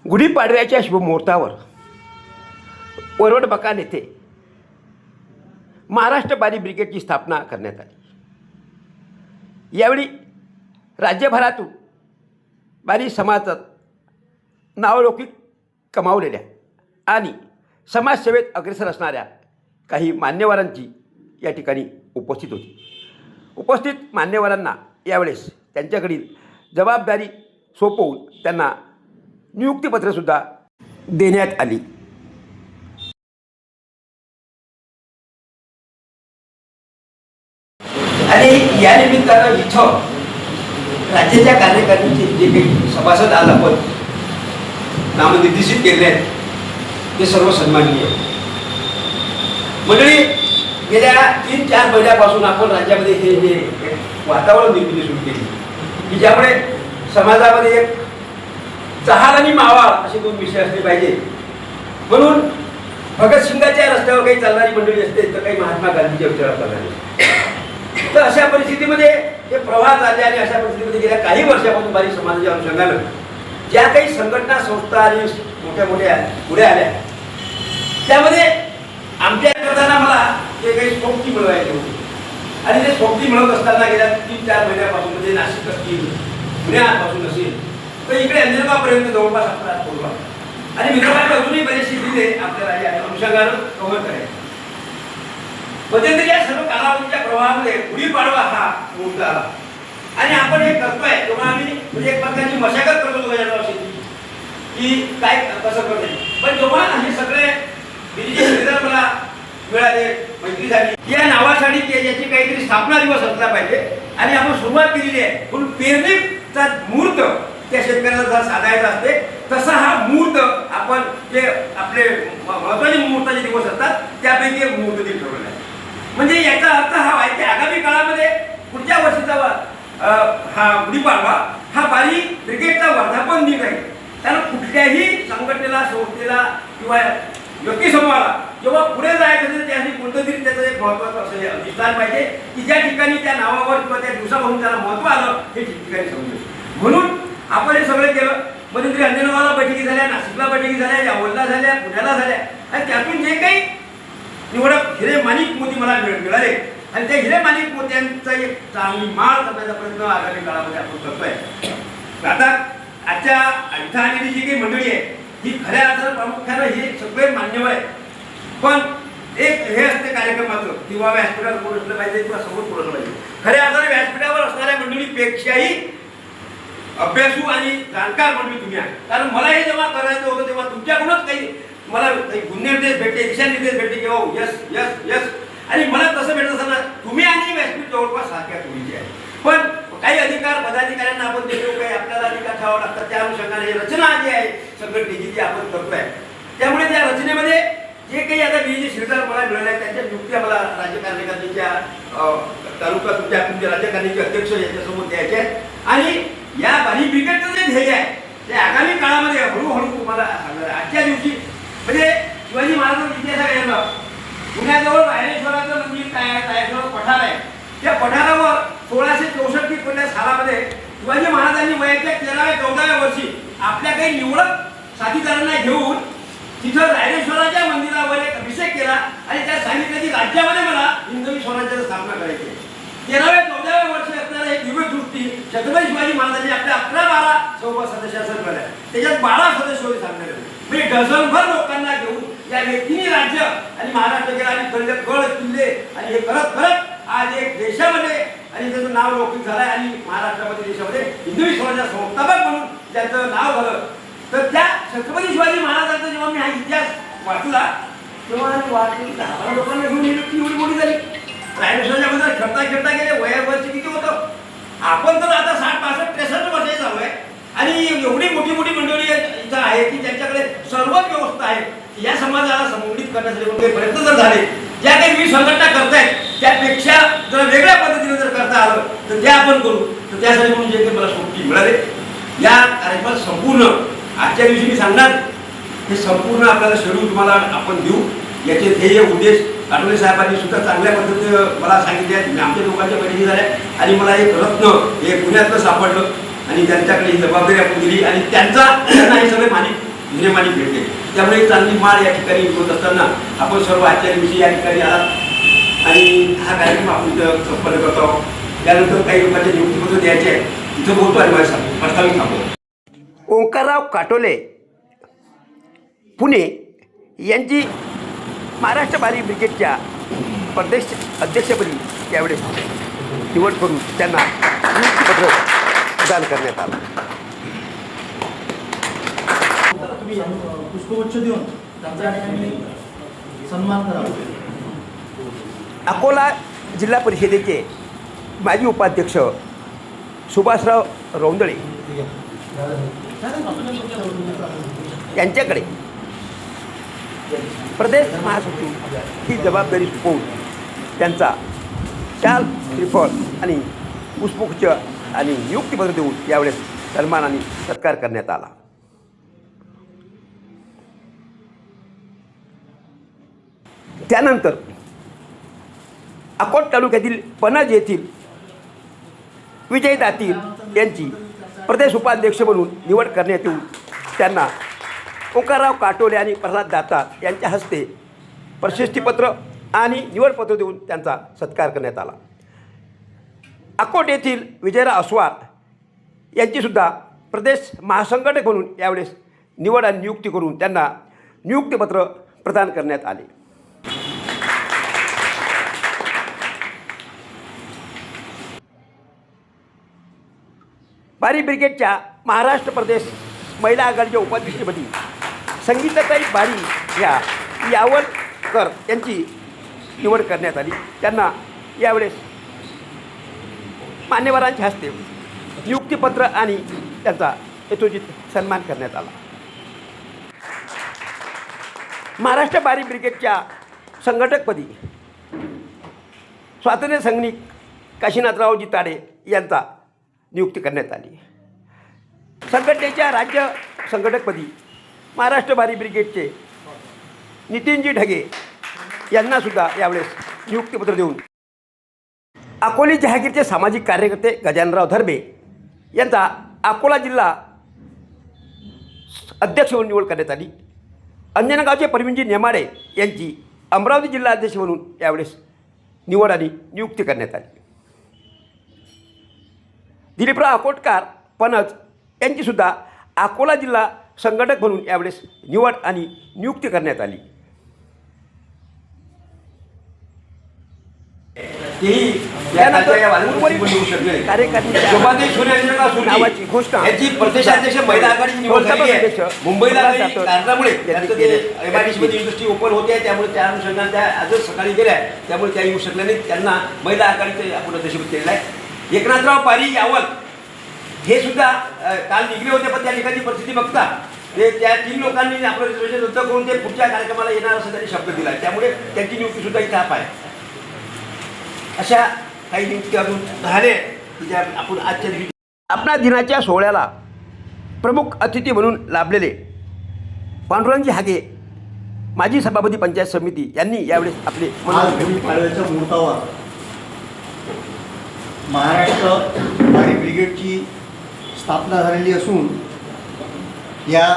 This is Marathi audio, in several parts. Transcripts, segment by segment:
गुढीपाडव्याच्या शुभमुहूर्तावर वरवड बकाल येथे महाराष्ट्र बारी ब्रिगेडची स्थापना करण्यात आली। यावेळी राज्यभरातून बारी समाजात नावलौकिक कमावलेल्या आणि समाजसेवेत अग्रेसर असणाऱ्या काही मान्यवरांची या ठिकाणी उपस्थित होती। उपस्थित मान्यवरांना यावेळेस त्यांच्याकडील जबाबदारी सोपवून त्यांना नियुक्तीपत्रसुद्धा देण्यात आली। आणि या निमित्तानं इथं राज्याच्या कार्यकारिणीचे जे काही सभासद आज आपण नामनिर्देशित केले आहेत ते सर्व सन्माननीय मंडळी। गेल्या 3-4 महिन्यापासून आपण राज्यामध्ये हे जे वातावरण निर्मिती सुरू केली की ज्यामुळे समाजामध्ये एक जहाल आणि मावा असे 2 विषय असले पाहिजे। म्हणून भगतसिंगाच्या रस्त्यावर काही चालणारी मंडळी असते तर काही महात्मा गांधीच्या विचारावर चालणारी। तर अशा परिस्थितीमध्ये हे प्रवाह चालले आणि अशा परिस्थितीमध्ये गेल्या काही वर्षापासून बारी समाजाच्या अनुषंगानं ज्या काही संघटना संस्था आणि मोठ्या पुढे आल्या त्यामध्ये आमच्या करताना मला जे काही सोबती मिळवायचे होते आणि ते सोबती मिळवत असताना गेल्या 3-4 महिन्यापासून म्हणजे नाशिक असतील पुण्यापासून असेल तर इकडे अंजनगावपर्यंत जवळपास आपला पोहोचला आणि विदर्भात अजूनही बरेचसे जिल्हे आपल्याला या अनुषंगानं कव्हर करायचे। मध्यंतरी या सर्व कालावधीच्या प्रवाहामध्ये गुढीपाडवा हा मुहूर्त आला आणि आपण हे करतोय तेव्हा आम्ही म्हणजे एक प्रकारची मशागत करतो यावर्षी की काय कसं करते। पण जेव्हा हे सगळे मला मिळाले मैत्री झाली या नावासाठी याची काहीतरी स्थापना दिवस असला पाहिजे आणि आपण सुरुवात केलेली आहे। म्हणून पेरणीचा मुहूर्त त्या शेतकऱ्याला जर साधायचा असते तसा हा मुहूर्त आपण जे आपले महत्त्वाचे मुहूर्ताचे दिवस असतात त्यापैकी एक मुहूर्त दिन ठरवलेला आहे। म्हणजे याचा अर्थ हा आहे की आगामी काळामध्ये पुढच्या वर्षीचा हा गुढीपाडवा हा बारी ब्रिगेडचा वर्धापन दिन आहे। कारण कुठल्याही संघटनेला संस्थेला किंवा व्यक्तिसमूहाला जेव्हा पुढे जायचं असेल त्यासाठी कोणतं तरी त्याचं एक महत्त्वाचं असं दिसणार पाहिजे की ज्या ठिकाणी त्या नावावर किंवा त्या दिवसापासून त्याला महत्त्व आलं हे ठिकाणी समजेल। म्हणून आपण हे सगळं केलं। मध्यंतरी अंजनगावला बैठकी झाल्या, नाशिकला बैठकी झाल्या, यावलला झाल्या, पुण्याला झाल्या आणि त्यातून जे काही निवडक हिरे माणिक मोती मला मिळाले आणि त्या हिरे माणिक मोत्यांचा एक चांगली माळ करण्याचा प्रयत्न आगामी काळामध्ये आपण करतोय। आता आजच्या इथं आलेली जी काही मंडळी आहे ही खऱ्या अर्थानं प्रामुख्यानं हे सगळे मान्यवर आहे। पण एक हे असते कार्यक्रमाचं किंवा व्यासपीठावर कोण असलं पाहिजे किंवा समोर कोण असलं पाहिजे। खऱ्या अर्थानं व्यासपीठावर असणाऱ्या मंडळीपेक्षाही अभ्यासू आणि जाणकार मंडळी तुम्ही आहे। कारण मला हे जेव्हा करायचं होतं तेव्हा तुमच्याकडूनच काही मला काही गुणनिर्देश भेटले, दिशानिर्देश भेटले किंवा यस यस यस आणि मला तसं भेटत असताना तुम्ही आणि व्यासपीठ जवळपास सारख्या तुम्हीचे आहे। पण काही अधिकार पदाधिकाऱ्यांना आपण देतो काही आपल्याला अधिकार ठेवावं लागतात त्या अनुषंगाने रचना जी आहे संघटनेची ती आपण करतोय। त्यामुळे त्या रचनेमध्ये जे काही आता जे शिरदार मला मिळाले आहेत त्यांच्या युक्त्या मला राज्य कार्यकारिणीच्या तालुका तुमच्या राज्यकारिणीचे अध्यक्ष याच्यासमोर द्यायचे आहेत आणि या बारी ब्रिगेडचं जे ध्येय आहे ते आगामी काळामध्ये हळूहळू तुम्हाला सांगणार आहे। आजच्या दिवशी म्हणजे शिवाजी महाराजांचा इतिहास आहे पुण्याजवळ रायरेश्वराचं मंदिर काय आहे, रायरेश्वर पठार आहे। त्या पठारावर 1664 सालामध्ये शिवाजी महाराजांनी वयाच्या 13व्या-14व्या वर्षी आपल्या काही निवडक साथीदारांना घेऊन तिथं रायरेश्वराच्या मंदिरावर एक अभिषेक केला आणि त्या सांगितलं की राज्यामध्ये मला हिंदवी स्वराज्याची स्थापना करायची। 13व्या-14व्या वर्षी असणाऱ्या एक दिव्य दृष्टी छत्रपती शिवाजी महाराजांनी आपल्या 11-12 सदस्यासह केल्या। त्याच्यात 12 सदस्य होते सांगण्यात म्हणजे डझनभर लोकांना घेऊन या व्यक्तीने राज्य आणि महाराष्ट्र केला आणि गड किल्ले आणि हे करत करत आज एक देशामध्ये आणि त्याचं नाव लौकिक झालं आहे आणि महाराष्ट्रामध्ये देशामध्ये हिंदवी स्वराज्याचा संस्थापक म्हणून ज्याचं नाव झालं। तर त्या छत्रपती शिवाजी महाराजांचा जेव्हा मी हा इतिहास वाचला तेव्हा वाटली 10 लोकांना घेऊन ही व्यक्ती एवढी मोठी झाली। रायरेश्वराच्या मध्ये खेळता गेले वयावर्ष किती होतं आपण तर आता 60-65-63 वर्षाचे झालो आहे आणि एवढी मोठी मंडळी इथं आहे की ज्यांच्याकडे सर्वच व्यवस्था आहे। या समाजाला संघटित करण्यासाठी प्रयत्न जर झाले ज्या काही मी संघटना करतायत त्यापेक्षा जर वेगळ्या पद्धतीने जर करता आलं तर ते आपण करू। तर त्यासाठी म्हणून जे काही मला सोबती मिळाले या कार्यक्रमात संपूर्ण आजच्या दिवशी मी सांगणार हे संपूर्ण आपल्याला शेड्यूल तुम्हाला आपण देऊ। याचे ध्येय उद्देश आठवले साहेबांनी सुद्धा चांगल्या पद्धतीने मला सांगितले आहेत। आमच्या लोकांच्या बैठकी झाल्या आणि मला एक रत्न हे पुण्यातलं सापडलं आणि त्यांच्याकडे ही जबाबदारी आपण दिली आणि त्यांचा हे सगळे माणिक हिरेमानी भेटते. त्यामुळे चांगली माळ या ठिकाणी होत असताना आपण सर्व आचार्यविषयी या ठिकाणी आलात आणि हा कार्यक्रम आपण इथं संपन्न करतो. त्यानंतर काही लोकांचे नियुक्तीपत्र द्यायचे आहे, इथं बोलतो आणि माझ्या प्रस्तावित थांबतो. ओंकारराव काटोले पुणे यांची महाराष्ट्र बारी ब्रिगेडच्या प्रदेश अध्यक्षपदी त्यावेळेस निवड करून त्यांना नियुक्तीपत्र प्रदान करण्यात आलं. पुष्पगुच्छ देऊन त्यांचा ठिकाणी सन्मान करावा. अकोला जिल्हा परिषदेचे माजी उपाध्यक्ष सुभाषराव रौंदळे यांच्याकडे प्रदेश महासचिव ही जबाबदारी सोपवून त्यांचा शाल श्रीफळ आणि पुष्पगुच्छ आणि नियुक्तीपत्र देऊन यावेळेस सन्मान आणि सत्कार करण्यात आला. त्यानंतर अकोट तालुक्यातील पणज येथील विजय दातीर यांची प्रदेश उपाध्यक्ष म्हणून निवड करण्यात येऊन त्यांना ओंकारराव काटोले आणि प्रल्हाद दातार यांच्या हस्ते प्रशस्तीपत्र आणि निवडपत्र देऊन त्यांचा सत्कार करण्यात आला. अकोट येथील विजयराव अस्वार यांचीसुद्धा प्रदेश महासंघटक म्हणून यावेळेस निवड आणि नियुक्ती करून त्यांना नियुक्तीपत्र प्रदान करण्यात आले. बारी ब्रिगेडच्या महाराष्ट्र प्रदेश महिला आघाडीच्या उपाध्यक्षपदी संगीताताई बारी या यावलकर यांची निवड करण्यात आली. त्यांना यावेळेस मान्यवरांच्या हस्ते नियुक्तीपत्र आणि त्यांचा यथोचित सन्मान करण्यात आला. महाराष्ट्र बारी ब्रिगेडच्या संघटकपदी स्वातंत्र्य सैनिक काशीनाथरावजी ताडे यांचा नियुक्ती करण्यात आली. संघटनेच्या राज्य संघटकपदी महाराष्ट्र बारी ब्रिगेडचे नितीनजी ढगे यांनासुद्धा यावेळेस नियुक्तीपत्र देऊन अकोली जहागीरचे सामाजिक कार्यकर्ते गजाननराव धर्मे यांचा अकोला जिल्हा अध्यक्ष म्हणून निवड करण्यात आली. अंजनगावचे परवीनजी नेमाडे यांची अमरावती जिल्हा अध्यक्ष म्हणून यावेळेस निवड आणि नियुक्ती करण्यात आली. दिलीपराव अकोटकार पणज यांचीसुद्धा अकोला जिल्हा संघटक म्हणून यावेळेस निवड आणि नियुक्ती करण्यात आली. नावाची घोषणा प्रदेशाध्यक्ष महिला आघाडीची निवड झाली आहे. मुंबईला कारणामुळे इंडस्ट्री ओपन होते, त्यामुळे त्या अनुषंगाने त्या आजच सकाळी गेल्या, त्यामुळे त्या येऊ शकल्या नाही. त्यांना महिला आघाडीचे आपण अध्यक्षपद केलेलं आहे. एकनाथराव पारी यावल हे सुद्धा काल निघले होते, पण त्या ठिकाणी परिस्थिती बघता ते त्या 3 लोकांनी आपलं रिझर्वेशन रद्द करून ते पुढच्या कार्यक्रमाला येणार असं त्यांनी शब्द दिला. त्यामुळे त्यांची नियुक्तीसुद्धा इथं आहे. अशा काही नियुक्ती अजून झाले की ज्या आपण आजच्या दिवशी आपल्या दिनाच्या सोहळ्याला प्रमुख अतिथी म्हणून लाभलेले पांडुरंगजी हागे माजी सभापती पंचायत समिती यांनी यावेळेस आपले पाडव्याच्या मुहूर्तावर महाराष्ट्र बारी ब्रिगेडची स्थापना झालेली असून या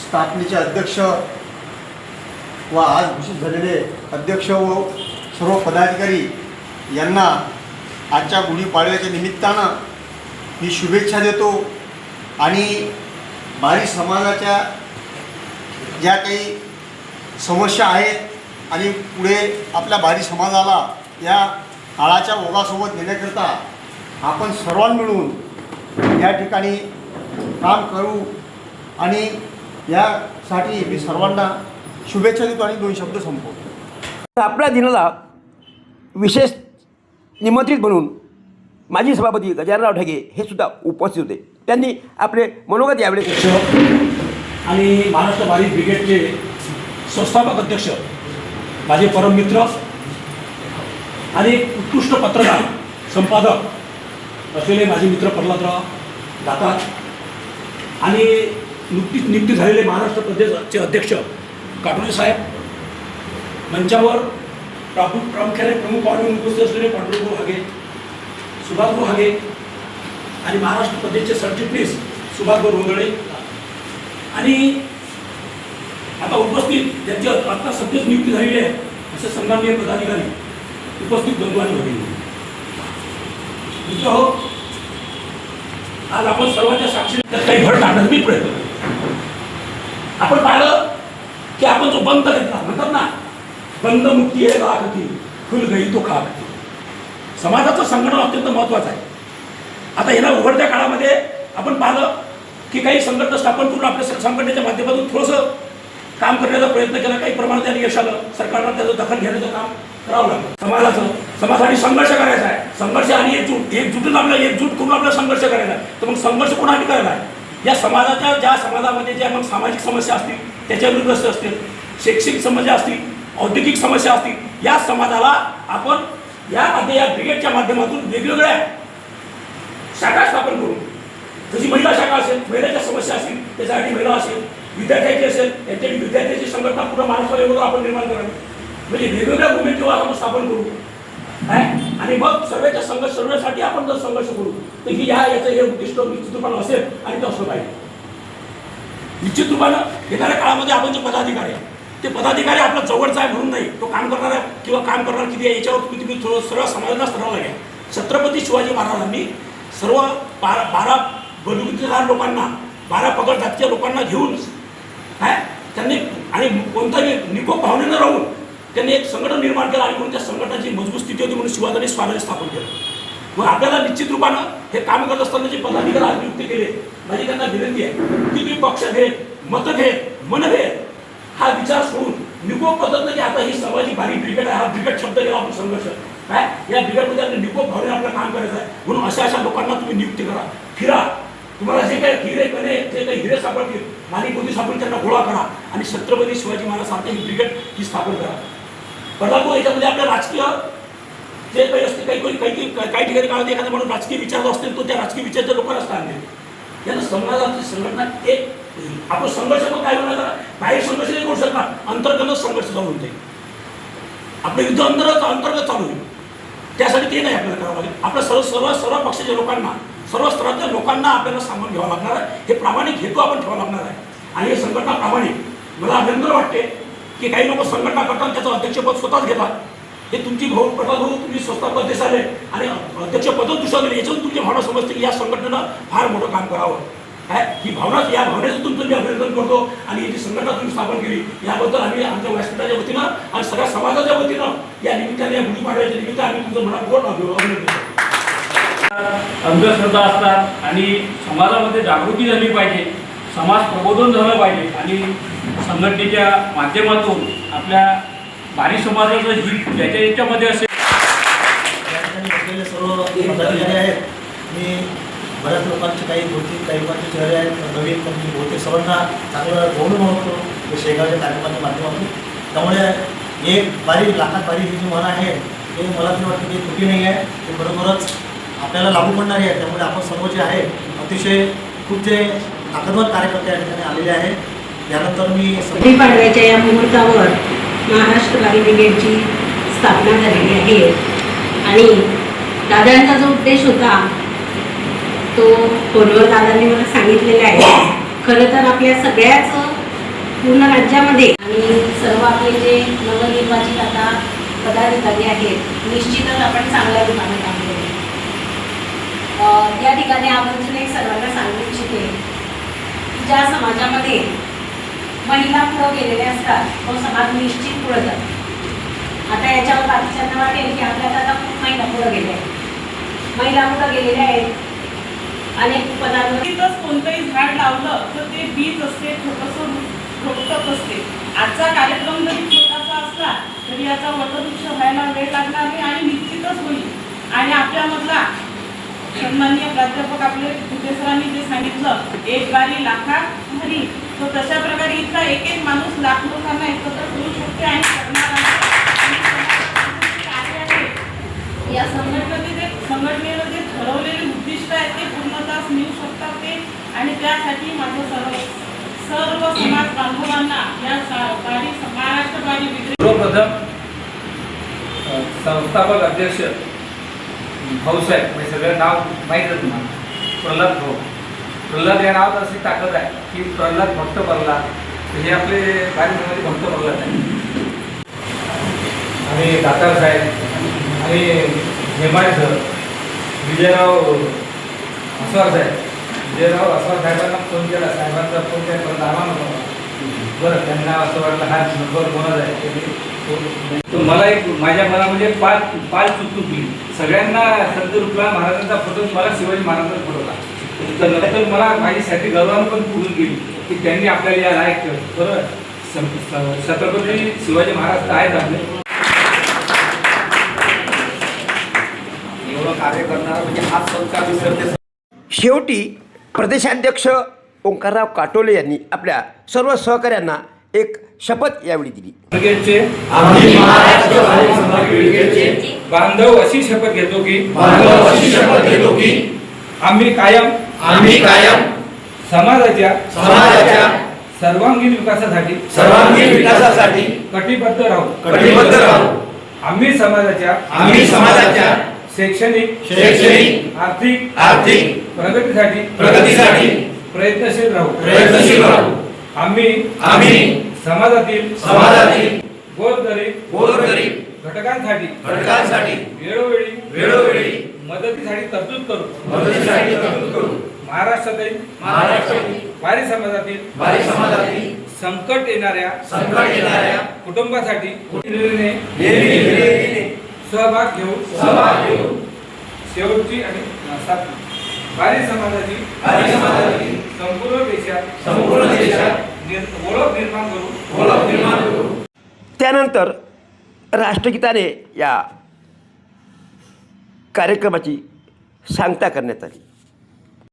स्थापनेचे अध्यक्ष व आज घोषित झालेले अध्यक्ष व सर्व पदाधिकारी यांना आजच्या गुढीपाडव्याच्या निमित्तानं मी शुभेच्छा देतो. आणि बारी समाजाच्या ज्या काही समस्या आहेत आणि पुढे आपल्या बारी समाजाला या काळाच्या ओघासोबत नेण्याकरता आपण सर्वांनी मिळून या ठिकाणी काम करू आणि यासाठी मी सर्वांना शुभेच्छा देतो आणि 2 शब्द संपवतो. आपल्या दिनाला विशेष निमंत्रित म्हणून माजी सभापती गजाननराव ढगे हे सुद्धा उपस्थित होते. त्यांनी आपले मनोगत यावेळेस आणि महाराष्ट्र बारी ब्रिगेडचे संस्थापक अध्यक्ष माझे परममित्र आणि उत्कृष्ट पत्रकार संपादक असलेले माझे मित्र प्रल्हादराव दातार आणि नुकतीच नियुक्ती झालेले महाराष्ट्र प्रदेशचे अध्यक्ष काटोले साहेब, मंचावर प्रामुख्याने प्रमुख पाहुणे उपस्थित असलेले पांडुरंगभाऊ हागे, सुभाषभाऊ हागे आणि महाराष्ट्र प्रदेशचे सरचिटणीस सुभाषभाऊ रोंदळे आणि आता उपस्थित ज्यांची आता सध्याच नियुक्ती झालेली आहे असे संघांनीय पदाधिकारी उपस्थित बंधू आणि भगिनी मित्र हो, आज आपण सर्वांच्या साक्षीने काही भर टाकण्याचा मी प्रयत्न करतो. आपण पाहिलं की आपण जो बंद घेतला म्हणतात ना, बंद मुक्ती आहे लाखती फुल गई तो खाकती. समाजाचं संघटन अत्यंत महत्वाचं आहे. आता येणा उघडत्या काळामध्ये आपण पाहिलं की काही संघटना स्थापन करून आपल्या संघटनेच्या माध्यमातून थोडंसं काम करण्याचा प्रयत्न केला. काही प्रमाणात त्याने यश आलं. सरकारनं त्याचं दखल घेण्याचं काम करावं लागतं. समाजासाठी संघर्ष करायचा आहे. संघर्ष आणि एकजूट करून आपला संघर्ष करायचा आहे. तर मग संघर्ष कोणासाठी करायला आहे? या समाजाच्या ज्या समाजामध्ये ज्या मग सामाजिक समस्या असतील त्याच्या विरुद्ध असतील, शैक्षणिक समस्या असतील, औद्योगिक समस्या असतील, या समाजाला आपण या ब्रिगेडच्या माध्यमातून वेगवेगळ्या शाखा स्थापन करू. जशी महिला शाखा असेल, महिलाच्या समस्या असतील त्याच्यासाठी महिला असेल, विद्यार्थ्याची असेल त्याच्यासाठी विद्यार्थ्याची संघटना पूर्ण महाराष्ट्रावर आपण निर्माण करावी. म्हणजे वेगवेगळ्या मुवमेंट जेव्हा आपण स्थापन करू आणि मग सर्वांच्या सर्वांसाठी आपण जर संघर्ष करू तर ही याचं हे उद्दिष्ट निश्चित रूपानं असेल आणि ते असलं पाहिजे. निश्चित रूपानं येणाऱ्या काळामध्ये आपण जे पदाधिकारी आहे ते पदाधिकारी आपला जवळचा आहे म्हणून नाही, तो काम करणार आहे किंवा काम करणार किती आहे याच्यावर तुम्ही थोडं सर्व समाजाला स्तरावर घ्या. छत्रपती शिवाजी महाराजांनी सर्व 12 बलुतेदार लोकांना, 12 पगड जातीच्या लोकांना घेऊन त्यांनी आणि कोणताही निकोप भावनेनं राहून त्यांनी एक संघटन निर्माण केलं आणि म्हणून त्या संघटनाची मजबूत स्थिती होती म्हणून शिवाजीने स्वराज्य स्थापन केलं. मग आपल्याला निश्चित रूपानं हे काम करत असताना जे पदाधिकारी आज नियुक्त केले, माझी त्यांना विनंती आहे की तुम्ही पक्षभेद, मतभेद, मनभेद हा विचार सोडून निकोप पद्धत की आता ही समाजी बारी ब्रिगेड आहे, हा ब्रिगेड शब्द केला आपण संघर्ष या ब्रिगेडमध्ये आपल्या निकोप भावने आपलं काम करायचं आहे. म्हणून अशा लोकांना तुम्ही नियुक्ती करा, फिरा. तुम्हाला जे काही जे काही हिरे सापडतील, मानी मोदी सापडतील त्यांना गोळा करा आणि छत्रपती शिवाजी महाराज सारखे ही ब्रिगेड ही स्थापन करा. परंतु याच्यामध्ये आपल्या राजकीय जे काही असते काही ठिकाणी काळात एखादा म्हणून राजकीय विचार असतील तो त्या राजकीय विचाराच्या लोकांना स्थान देईल. यांना समाजाची संघटना एक आपण संघर्ष पण काय होणार, बाहेर संघर्ष नाही करू शकणार, अंतर्गत संघर्ष चालू होते. आपलं युद्ध अंतर्गत चालू होईल. त्यासाठी ते नाही आपल्याला करावं लागेल. आपल्या सर्व पक्षाच्या लोकांना, सर्व स्तराच्या लोकांना आपल्याला सामावून घ्यावं लागणार आहे. हे प्रामाणिक हेतू आपण ठेवावं लागणार आहे आणि हे संघटना प्रामाणिक. मला अभिनंदन वाटते की काही लोक संघटना करतात त्याचं अध्यक्षपद स्वतःच घेतात. हे तुमची भाऊ तुम्ही स्वतः अध्यक्ष आले आणि अध्यक्षपदच दुसरं दिले, याच्यातून तुमची भावना समजते की या संघटनेनं फार मोठं काम करावं. ही भावना, या भावनेचं तुमचं मी अभिनंदन करतो आणि ही जी संघटना तुम्ही स्थापन केली याबद्दल आम्ही आमच्या व्यासपीठाच्या वतीनं आणि सगळ्या समाजाच्या वतीनं या निमित्ताने, या गुढीपाडव्याच्या निमित्त आम्ही तुमचं मनापूर्वक अभिनंदन करतो. अंधश्रद्धा असतात आणि समाजामध्ये जागृती झाली पाहिजे, समाज प्रबोधन झालं पाहिजे आणि संघटनेच्या माध्यमातून आपल्या भारी समाजाचं हित याच्यामध्ये असेल. या ठिकाणी बसलेले सर्व पदाधिकारी आहेत. मी बऱ्याच लोकांचे काही लोकांचे चेहरे आहेत नवीन, पण मी बहुतेक सर्वांना चांगलं गौरव म्हणतो ते शेगावच्या कार्यक्रमाच्या माध्यमातून. त्यामुळे एक बारी लाखात बारी ही जी म्हण आहे ते मला तरी वाटतं की चुकी नाही आहे, ते बरोबरच आपल्याला लागू पडणारी आहे. त्यामुळे आपण सर्व जे आहे अतिशय खूप जे ताकदवर कार्यकर्ते या ठिकाणी आलेले आहेत. यानंतर मी गुढीपाडव्याच्या या मुहूर्तावर महाराष्ट्र बारी ब्रिगेडची स्थापना झालेली आहे आणि दादांचा जो उद्देश होता तो फोनवर दादांनी मला सांगितलेला आहे. खरं तर आपल्या सगळ्याच पूर्ण राज्यामध्ये आणि सर्व आपले जे नवनिर्वाचित आता पदाधिकारी आहेत निश्चितच आपण चांगल्या रूपाने काम करू. या ठिकाणी आवर्जून एक सर्वांना सांगू इच्छिते की ज्या समाजामध्ये महिला पुढं गेलेल्या असतात तो समाज निश्चित पुढं जातो. आता याच्यावर बाकीच्यांना वाटेल की आपल्याला आता खूप महिला पुढं गेल्या आहेत, महिला पुढं गेलेल्या आहेत अनेक पदांवर. कोणतंही झाड लावलं तर ते बीज असते, छोटंसं रोपटच असते. आजचा कार्यक्रम जरी छोटासा असला तरी याचा वटवृक्ष व्हायला वेळ लागणार नाही आणि निश्चितच होईल. आणि आपल्यामधला सन्माननीय प्राध्यापक आपले भुते सरांनी जे सांगितलं एक बारी लाखात भरी, तो तशा प्रकारे इथला एक एक माणूस लाख लोकांना एकत्र करू शकते आणि करणार या संघटनेनं जे ठरवलेले उद्दिष्ट आहे ते पूर्णतः मिळू शकतात ते. आणि त्यासाठी माझं सर्व समाज बांधवांना या महाराष्ट्र बारी ब्रिगेड सर्वप्रथम संस्थापक अध्यक्ष भाऊसाहेब, म्हणजे सगळं नाव माहीत आहे तुम्हाला, प्रल्हाद भाऊ प्रल्हाद या नावात अशी ताकद आहे की प्रल्हाद भक्त प्रल्हाद, हे आपले कार्यक्रमाचे भक्त प्रल्हाद आहे. आणि दातार साहेब आणि हेमाळे सर, विजयराव अस्वार साहेब, विजयराव अस्वार साहेबांना फोन केला, साहेबांचा फोन काय परत आला नव्हता. बरं, त्यांना असं वाटलं हा नंबर कोणाचा आहे. तर मला एक माझ्या मनामध्ये पाच चुकली. सगळ्यांना संत तुकाराम महाराजांचा फोटो, मला शिवाजी महाराजांचा फोटो होता. तर नंतर मला माझ्यासाठी गर्वानं पण पुरून गेली की त्यांनी आपल्याला या लायक केलं. बरोबर, छत्रपती शिवाजी महाराज तर आहेत आपले. एवढं कार्य करणार म्हणजे हा संस्कार विसरते. शेवटी प्रदेशाध्यक्ष ओंकारराव काटोले यांनी आपल्या सर्व सहकाऱ्यांना एक शपथ यावेळी दिली. ब्रिगेडचे आम्ही महाराष्ट्र भावी समाज ब्रिगेडचे बांधव अशी शपथ घेतो की आम्ही कायम समाजाच्या सर्वांगीण विकासासाठी कटिबद्ध राहू. आम्ही समाजाच्या शैक्षणिक आर्थिक प्रगतीसाठी प्रयत्नशील राहू. आम्ही समाजातील गोरगरीब घटकांसाठी वेळोवेळी मदतीसाठी तरतूद करू. महाराष्ट्रातील वारी समाजातील संकट येणाऱ्या कुटुंबासाठी सहभाग घेऊ. शेवटची आणि सातवी, वारी समाजाची संपूर्ण देशात ओळख निर्माण करू. त्यानंतर राष्ट्रगीताने या कार्यक्रमाची सांगता करण्यात आली.